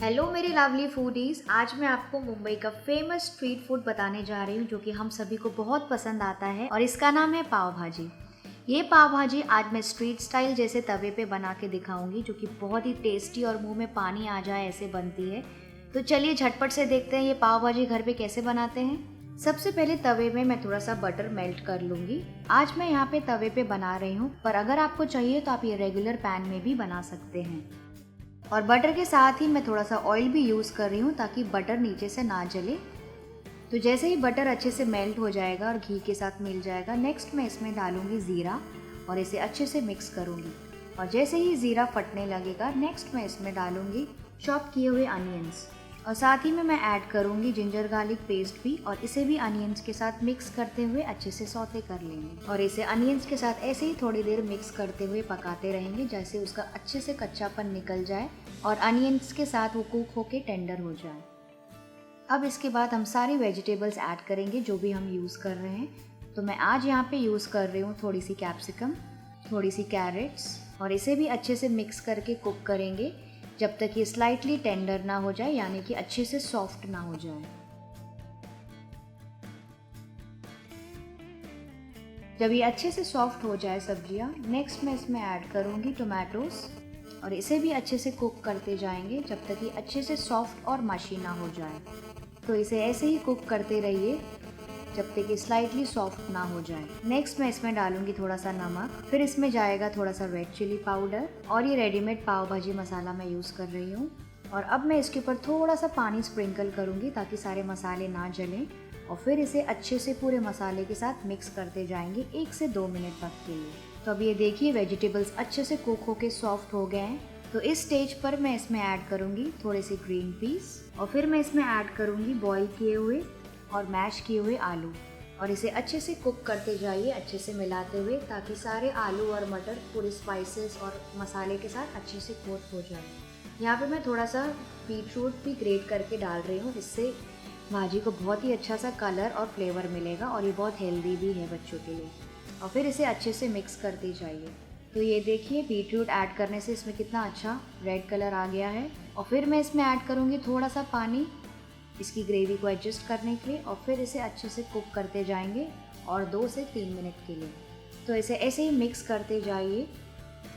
Hello मेरे lovely foodies. आज मैं आपको मुंबई का फेमस स्ट्रीट फूड बताने जा रही हूँ जो कि हम सभी को बहुत पसंद आता है और इसका नाम है पाव भाजी। ये पाव भाजी आज मैं स्ट्रीट स्टाइल जैसे तवे पे बना के दिखाऊंगी जो कि बहुत ही टेस्टी और मुंह में पानी आ जाए ऐसे बनती है। तो चलिए झटपट से देखते हैं ये पाव भाजी घर पे कैसे बनाते हैं। सबसे पहले तवे में मैं थोड़ा सा बटर मेल्ट कर लूंगी। आज मैं यहाँ पे तवे पे बना रही हूँ, पर अगर आपको चाहिए तो आप ये रेगुलर पैन में भी बना सकते हैं। और बटर के साथ ही मैं थोड़ा सा ऑयल भी यूज़ कर रही हूँ ताकि बटर नीचे से ना जले। तो जैसे ही बटर अच्छे से मेल्ट हो जाएगा और घी के साथ मिल जाएगा, नेक्स्ट मैं इसमें डालूंगी ज़ीरा और इसे अच्छे से मिक्स करूँगी। और जैसे ही ज़ीरा फटने लगेगा, नेक्स्ट मैं इसमें डालूंगी चॉप किए हुए अनियंस और साथ ही में मैं ऐड करूँगी जिंजर गार्लिक पेस्ट भी, और इसे भी अनियंस के साथ मिक्स करते हुए अच्छे से सौते कर लेंगे। और इसे अनियंस के साथ ऐसे ही थोड़ी देर मिक्स करते हुए पकाते रहेंगे जैसे उसका अच्छे से कच्चापन निकल जाए और अनियंस के साथ वो कुक होके टेंडर हो जाए। अब इसके बाद हम सारी वेजिटेबल्स ऐड करेंगे जो भी हम यूज़ कर रहे हैं। तो मैं आज यहाँ पे यूज़ कर रही हूँ थोड़ी सी कैप्सिकम, थोड़ी सी कैरेट्स, और इसे भी अच्छे से मिक्स करके कुक करेंगे जब तक ये स्लाइटली टेंडर ना हो जाए, यानी कि अच्छे से सॉफ्ट ना हो जाए। जब ये अच्छे से सॉफ्ट हो जाए सब्जियाँ, नेक्स्ट मैं इसमें ऐड करूँगी टोमेटोज़ और इसे भी अच्छे से कुक करते जाएंगे जब तक ये अच्छे से सॉफ्ट और मशी ना हो जाए। तो इसे ऐसे ही कुक करते रहिए जब तक ये स्लाइटली सॉफ्ट ना हो जाए। नेक्स्ट मैं इसमें डालूंगी थोड़ा सा नमक, फिर इसमें जाएगा थोड़ा सा रेड चिली पाउडर, और ये रेडीमेड पाव भाजी मसाला मैं यूज़ कर रही हूँ। और अब मैं इसके ऊपर थोड़ा सा पानी स्प्रिंकल करूँगी ताकि सारे मसाले ना जलें, और फिर इसे अच्छे से पूरे मसाले के साथ मिक्स करते जाएंगे 1 से 2 मिनट तक के लिए। तो अब ये देखिए वेजिटेबल्स अच्छे से कुक होके सॉफ्ट हो गए हैं। तो इस स्टेज पर मैं इसमें ऐड करूँगी थोड़े से ग्रीन पीस, और फिर मैं इसमें ऐड करूँगी बॉईल किए हुए और मैश किए हुए आलू, और इसे अच्छे से कुक करते जाइए अच्छे से मिलाते हुए ताकि सारे आलू और मटर पूरे स्पाइसेस और मसाले के साथ अच्छे से कोट हो जाए। यहाँ पे मैं थोड़ा सा बीटरूट भी ग्रेट करके डाल रही हूँ, इससे भाजी को बहुत ही अच्छा सा कलर और फ्लेवर मिलेगा और ये बहुत हेल्दी भी है बच्चों के लिए। और फिर इसे अच्छे से मिक्स करते जाइए। तो ये देखिए बीटरूट ऐड करने से इसमें कितना अच्छा रेड कलर आ गया है। और फिर मैं इसमें ऐड करूँगी थोड़ा सा पानी इसकी ग्रेवी को एडजस्ट करने के लिए, और फिर इसे अच्छे से कुक करते जाएंगे और 2 से 3 मिनट के लिए। तो इसे ऐसे ही मिक्स करते जाइए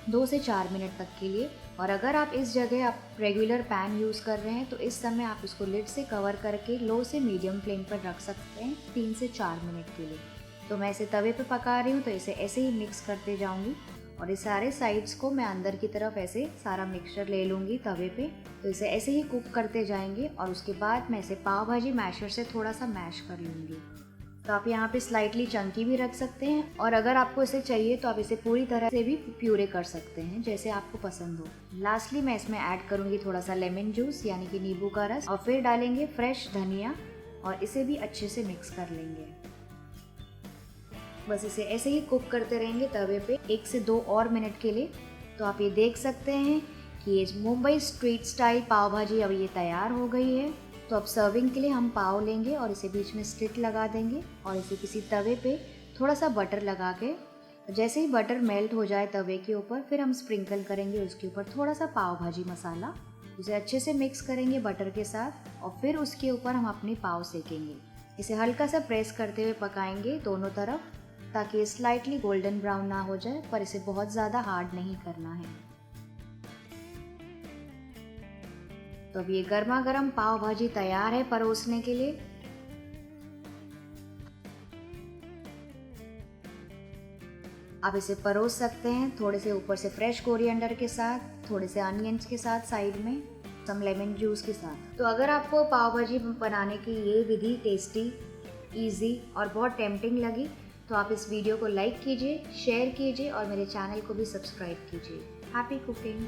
2 से 4 मिनट तक के लिए। और अगर आप इस जगह आप रेगुलर पैन यूज़ कर रहे हैं तो इस समय आप इसको लिड से कवर करके लो से मीडियम फ्लेम पर रख सकते हैं 3 से 4 मिनट के लिए। तो मैं इसे तवे पे पका रही हूँ, तो इसे ऐसे ही मिक्स करते जाऊँगी और इस सारे साइड्स को मैं अंदर की तरफ ऐसे सारा मिक्सचर ले लूँगी तवे पे। तो इसे ऐसे ही कुक करते जाएंगे और उसके बाद मैं इसे पाव भाजी मैशर से थोड़ा सा मैश कर लूँगी। तो आप यहाँ पे स्लाइटली चंकी भी रख सकते हैं, और अगर आपको इसे चाहिए तो आप इसे पूरी तरह से भी प्यूरे कर सकते हैं जैसे आपको पसंद हो। लास्टली मैं इसमें ऐड करूँगी थोड़ा सा लेमन जूस यानी कि नींबू का रस, और फिर डालेंगे फ्रेश धनिया और इसे भी अच्छे से मिक्स कर लेंगे। बस इसे ऐसे ही कुक करते रहेंगे तवे पे 1 से 2 और मिनट के लिए। तो आप ये देख सकते हैं कि ये मुंबई स्ट्रीट स्टाइल पाव भाजी अब ये तैयार हो गई है। तो अब सर्विंग के लिए हम पाव लेंगे और इसे बीच में स्लिट लगा देंगे और इसे किसी तवे पे थोड़ा सा बटर लगा के, जैसे ही बटर मेल्ट हो जाए तवे के ऊपर, फिर हम स्प्रिंकल करेंगे उसके ऊपर थोड़ा सा पाव भाजी मसाला। इसे अच्छे से मिक्स करेंगे बटर के साथ और फिर उसके ऊपर हम अपने पाव सेकेंगे। इसे हल्का सा प्रेस करते हुए पकाएंगे दोनों तरफ ताकि ये स्लाइटली गोल्डन ब्राउन ना हो जाए, पर इसे बहुत ज़्यादा हार्ड नहीं करना है। तो अब ये गर्मा गर्म पाव भाजी तैयार है परोसने के लिए। आप इसे परोस सकते हैं थोड़े से ऊपर से फ्रेश कोरिएंडर के साथ, थोड़े से अनियंस के साथ साइड में, सम लेमन जूस के साथ। तो अगर आपको पाव भाजी बनाने की ये विधि टेस्टी, इजी और बहुत टेम्पटिंग लगी तो आप इस वीडियो को लाइक कीजिए, शेयर कीजिए और मेरे चैनल को भी सब्सक्राइब कीजिए। Happy cooking.